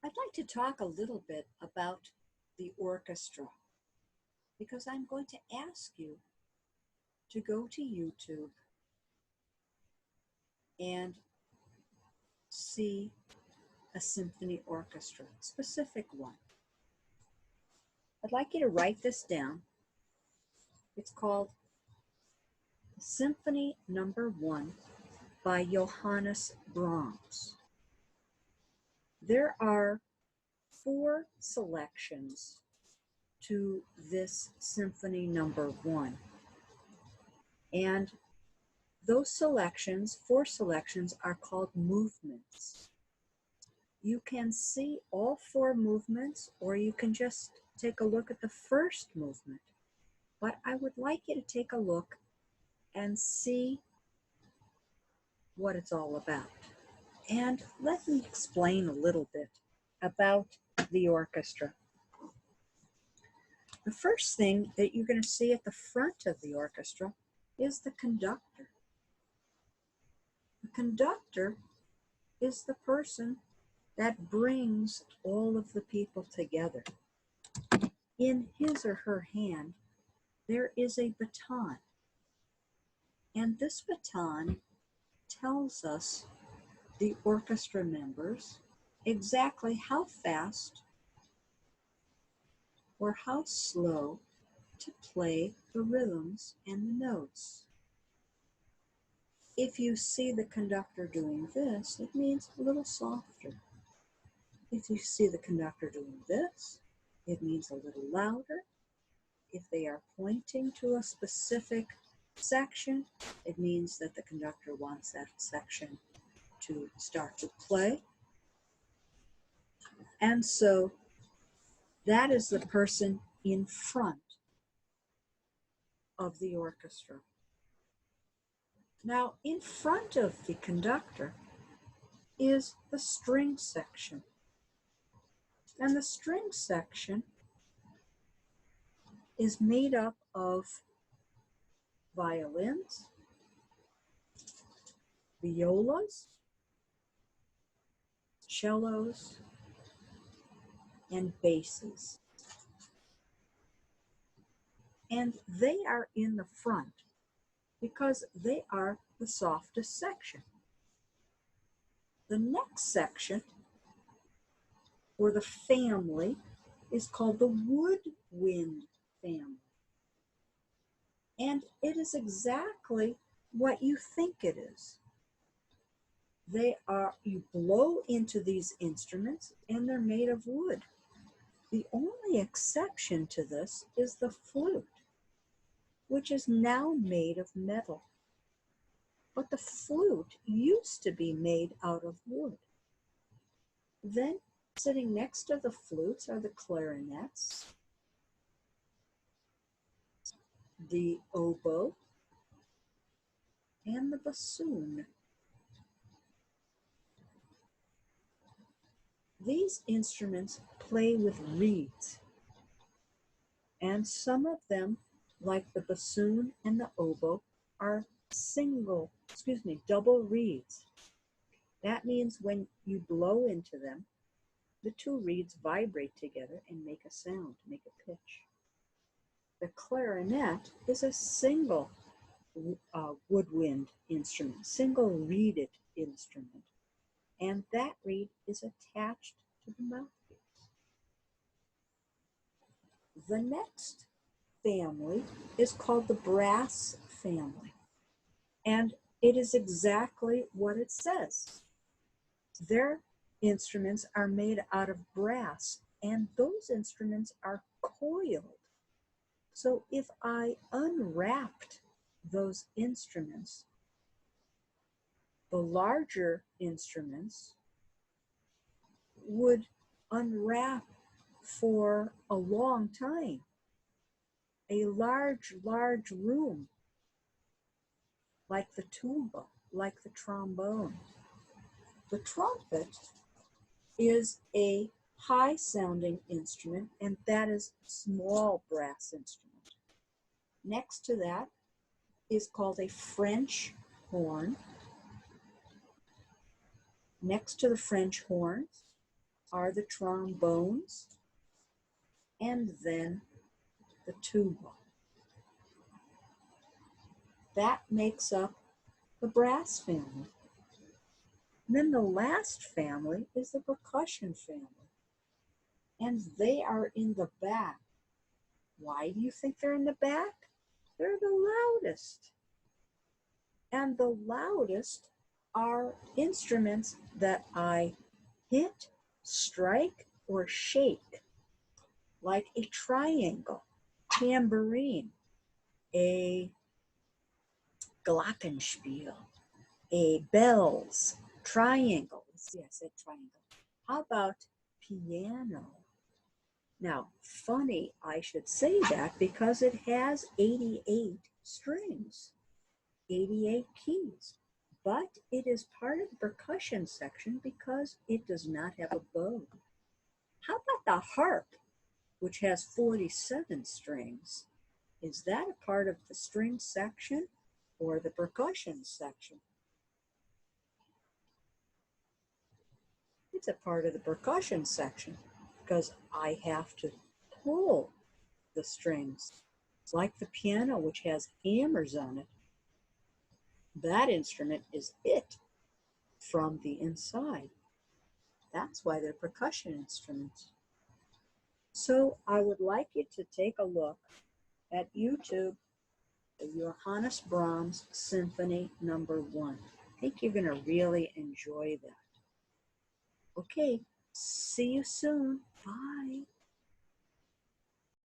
I'd like to talk a little bit about the orchestra because I'm going to ask you to go to YouTube and see a symphony orchestra, specific one. I'd like you to write this down. It's called Symphony No. 1 by Johannes Brahms. There are 4 selections to this Symphony No. 1. And those selections, 4 selections, are called movements. You can see all 4 movements, or you can just take a look at the first movement. But I would like you to take a look and see what it's all about. And let me explain a little bit about the orchestra. The first thing that you're going to see at the front of the orchestra is the conductor. The conductor is the person that brings all of the people together. In his or her hand, there is a baton. And this baton tells us, the orchestra members, exactly how fast or how slow to play the rhythms and the notes. If you see the conductor doing this, it means a little softer. If you see the conductor doing this, it means a little louder. If they are pointing to a specific section, it means that the conductor wants that section to start to play. And so that is the person in front of the orchestra. Now, in front of the conductor is the string section. And the string section is made up of violins, violas, cellos, and basses. And they are in the front because they are the softest section. The next section, or the family, is called the woodwind family. And it is exactly what you think it is. You blow into these instruments and they're made of wood. The only exception to this is the flute, which is now made of metal. But the flute used to be made out of wood. Then, sitting next to the flutes are the clarinets, the oboe, and the bassoon. These instruments play with reeds, and some of them, like the bassoon and the oboe, are double reeds. That means when you blow into them, the 2 reeds vibrate together and make a sound, make a pitch. The clarinet is a single woodwind instrument, single reeded instrument, and that reed is attached to the mouthpiece. The next family is called the brass family, and it is exactly what it says. Their instruments are made out of brass, and those instruments are coiled. So if I unwrapped those instruments, the larger instruments would unwrap for a long time. A large room, like the tuba, like the trombone. The trumpet is a high-sounding instrument, and that is a small brass instrument. Next to that is called a French horn. Next to the French horns are the trombones, and then the tuba. That makes up the brass family. And then the last family is the percussion family, and they are in the back. Why do you think they're in the back? They're the loudest. And the loudest are instruments that I hit, strike, or shake, like a triangle, tambourine, a glockenspiel, a bells, triangle. Let's see, I said triangle. How about piano? Now, funny I should say that because it has 88 strings, 88 keys, but it is part of the percussion section because it does not have a bow. How about the harp, which has 47 strings? Is that a part of the string section or the percussion section? It's a part of the percussion section because I have to pull the strings. Like the piano, which has hammers on it. That instrument is hit from the inside. That's why they're percussion instruments. So I would like you to take a look at YouTube, the Johannes Brahms Symphony No. 1. I think you're going to really enjoy that. Okay, see you soon. Bye.